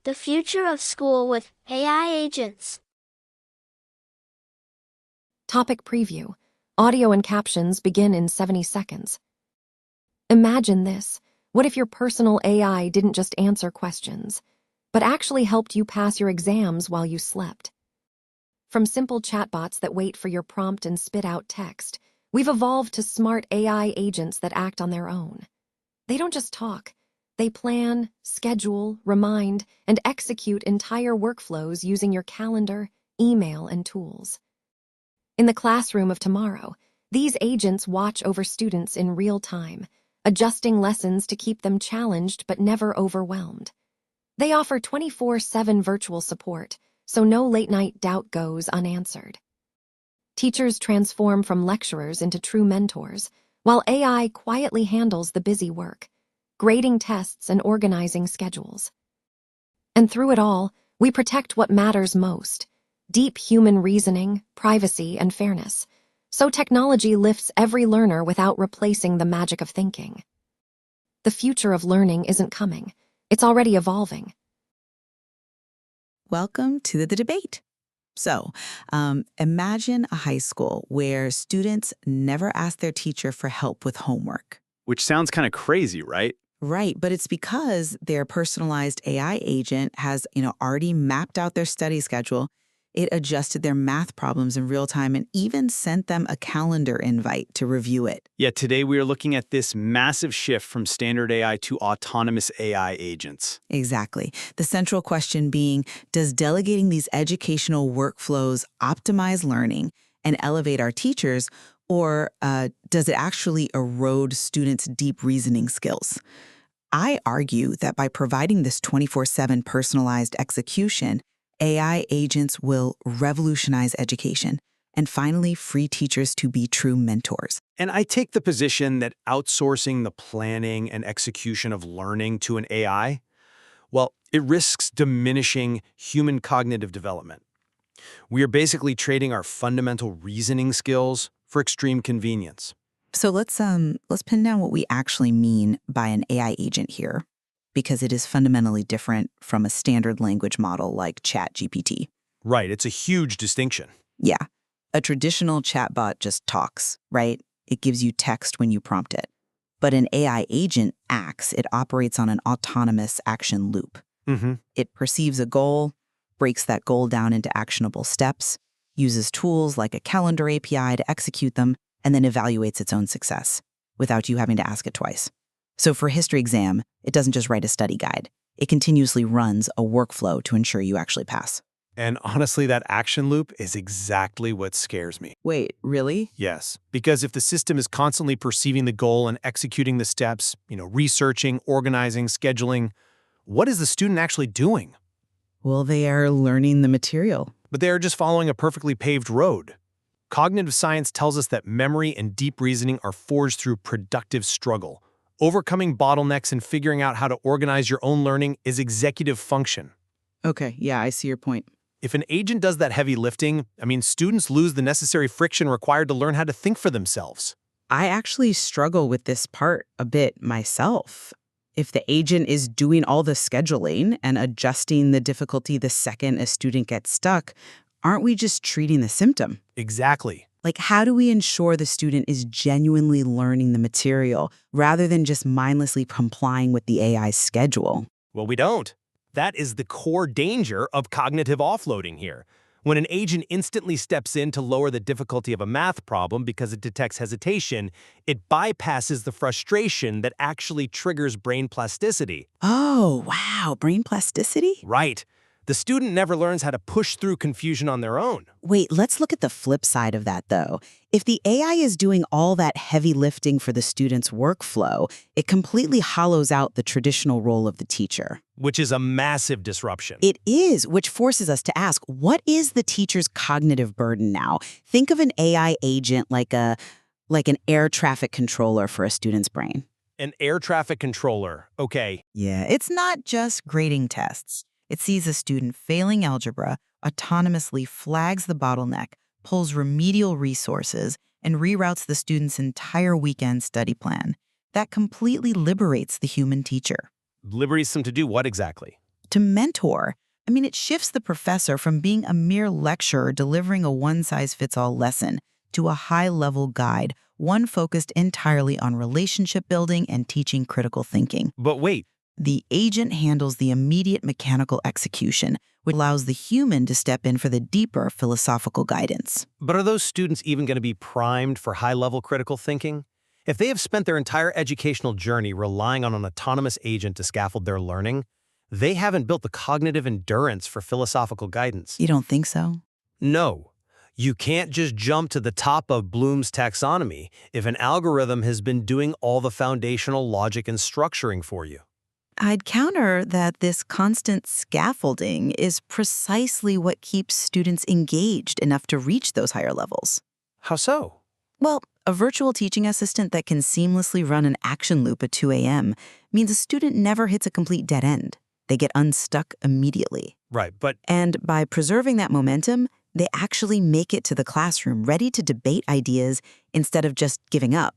The future of school with AI agents. Topic preview. Audio and captions begin in 70 seconds. Imagine this. What if your personal AI didn't just answer questions, but actually helped you pass your exams while you slept? From simple chatbots that wait for your prompt and spit out text, we've evolved to smart AI agents that act on their own. They don't just talk. They plan, schedule, remind, and execute entire workflows using your calendar, email, and tools. In the classroom of tomorrow, these agents watch over students in real time, adjusting lessons to keep them challenged but never overwhelmed. They offer 24/7 virtual support, so no late-night doubt goes unanswered. Teachers transform from lecturers into true mentors, while AI quietly handles the busy work, grading tests and organizing schedules. And through it all, we protect what matters most: deep human reasoning, privacy, and fairness. So technology lifts every learner without replacing the magic of thinking. The future of learning isn't coming. It's already evolving. Welcome to the debate. So, imagine a high school where students never ask their teacher for help with homework. Which sounds kind of crazy, right? Right, but it's because their personalized AI agent has, already mapped out their study schedule. It adjusted their math problems in real time and even sent them a calendar invite to review it. Yet today we are looking at this massive shift from standard AI to autonomous AI agents. Exactly. The central question being, does delegating these educational workflows optimize learning and elevate our teachers, or does it actually erode students' deep reasoning skills? I argue that by providing this 24/7 personalized execution, AI agents will revolutionize education and finally free teachers to be true mentors. And I take the position that outsourcing the planning and execution of learning to an AI, well, it risks diminishing human cognitive development. We are basically trading our fundamental reasoning skills for extreme convenience. So let's pin down what we actually mean by an AI agent here, because it is fundamentally different from a standard language model like ChatGPT. Right, it's a huge distinction. Yeah, a traditional chatbot just talks, right? It gives you text when you prompt it. But an AI agent acts. It operates on an autonomous action loop. It perceives a goal, breaks that goal down into actionable steps, uses tools like a calendar API to execute them, and then evaluates its own success without you having to ask it twice. So for a history exam, it doesn't just write a study guide. It continuously runs a workflow to ensure you actually pass. And honestly, that action loop is exactly what scares me. Wait, really? Yes, because if the system is constantly perceiving the goal and executing the steps, researching, organizing, scheduling, what is the student actually doing? Well, they are learning the material. But they are just following a perfectly paved road. Cognitive science tells us that memory and deep reasoning are forged through productive struggle. Overcoming bottlenecks and figuring out how to organize your own learning is executive function. Okay, yeah, I see your point. If an agent does that heavy lifting, students lose the necessary friction required to learn how to think for themselves. I actually struggle with this part a bit myself. If the agent is doing all the scheduling and adjusting the difficulty the second a student gets stuck, aren't we just treating the symptom? Exactly. Like, how do we ensure the student is genuinely learning the material rather than just mindlessly complying with the AI's schedule? Well, we don't. That is the core danger of cognitive offloading here. When an agent instantly steps in to lower the difficulty of a math problem because it detects hesitation, it bypasses the frustration that actually triggers brain plasticity. Oh, wow, brain plasticity? Right. The student never learns how to push through confusion on their own. Wait, let's look at the flip side of that, though. If the AI is doing all that heavy lifting for the student's workflow, it completely hollows out the traditional role of the teacher. Which is a massive disruption. It is, which forces us to ask, what is the teacher's cognitive burden now? Think of an AI agent like an air traffic controller for a student's brain. An air traffic controller, okay. Yeah, it's not just grading tests. It sees a student failing algebra, autonomously flags the bottleneck, pulls remedial resources, and reroutes the student's entire weekend study plan. That completely liberates the human teacher. Liberates them to do what exactly? to mentor. I mean, it shifts the professor from being a mere lecturer delivering a one-size-fits-all lesson to a high-level guide, one focused entirely on relationship building and teaching critical thinking. But wait, The agent handles the immediate mechanical execution, which allows the human to step in for the deeper philosophical guidance. but are those students even going to be primed for high-level critical thinking? If they have spent their entire educational journey relying on an autonomous agent to scaffold their learning, they haven't built the cognitive endurance for philosophical guidance. You don't think so? No. You can't just jump to the top of Bloom's taxonomy if an algorithm has been doing all the foundational logic and structuring for you. I'd counter that this constant scaffolding is precisely what keeps students engaged enough to reach those higher levels. How so? Well, a virtual teaching assistant that can seamlessly run an action loop at 2 a.m. means a student never hits a complete dead end. They get unstuck immediately. Right, but And by preserving that momentum, they actually make it to the classroom ready to debate ideas instead of just giving up.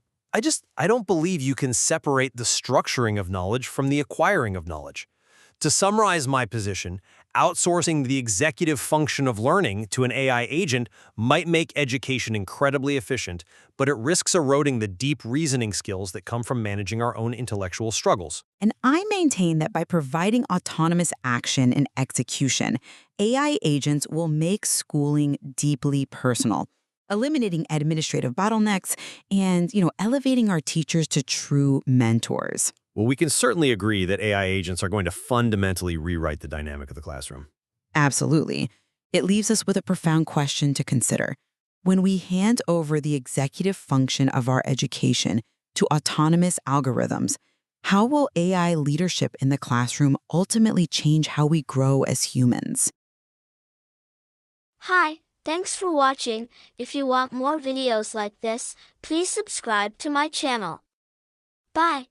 I don't believe you can separate the structuring of knowledge from the acquiring of knowledge. To summarize my position, outsourcing the executive function of learning to an AI agent might make education incredibly efficient, but it risks eroding the deep reasoning skills that come from managing our own intellectual struggles. And I maintain that by providing autonomous action and execution, AI agents will make schooling deeply personal, eliminating administrative bottlenecks and, elevating our teachers to true mentors. Well, we can certainly agree that AI agents are going to fundamentally rewrite the dynamic of the classroom. Absolutely. It leaves us with a profound question to consider. When we hand over the executive function of our education to autonomous algorithms, how will AI leadership in the classroom ultimately change how we grow as humans? Hi, thanks for watching. If you want more videos like this, please subscribe to my channel. Bye.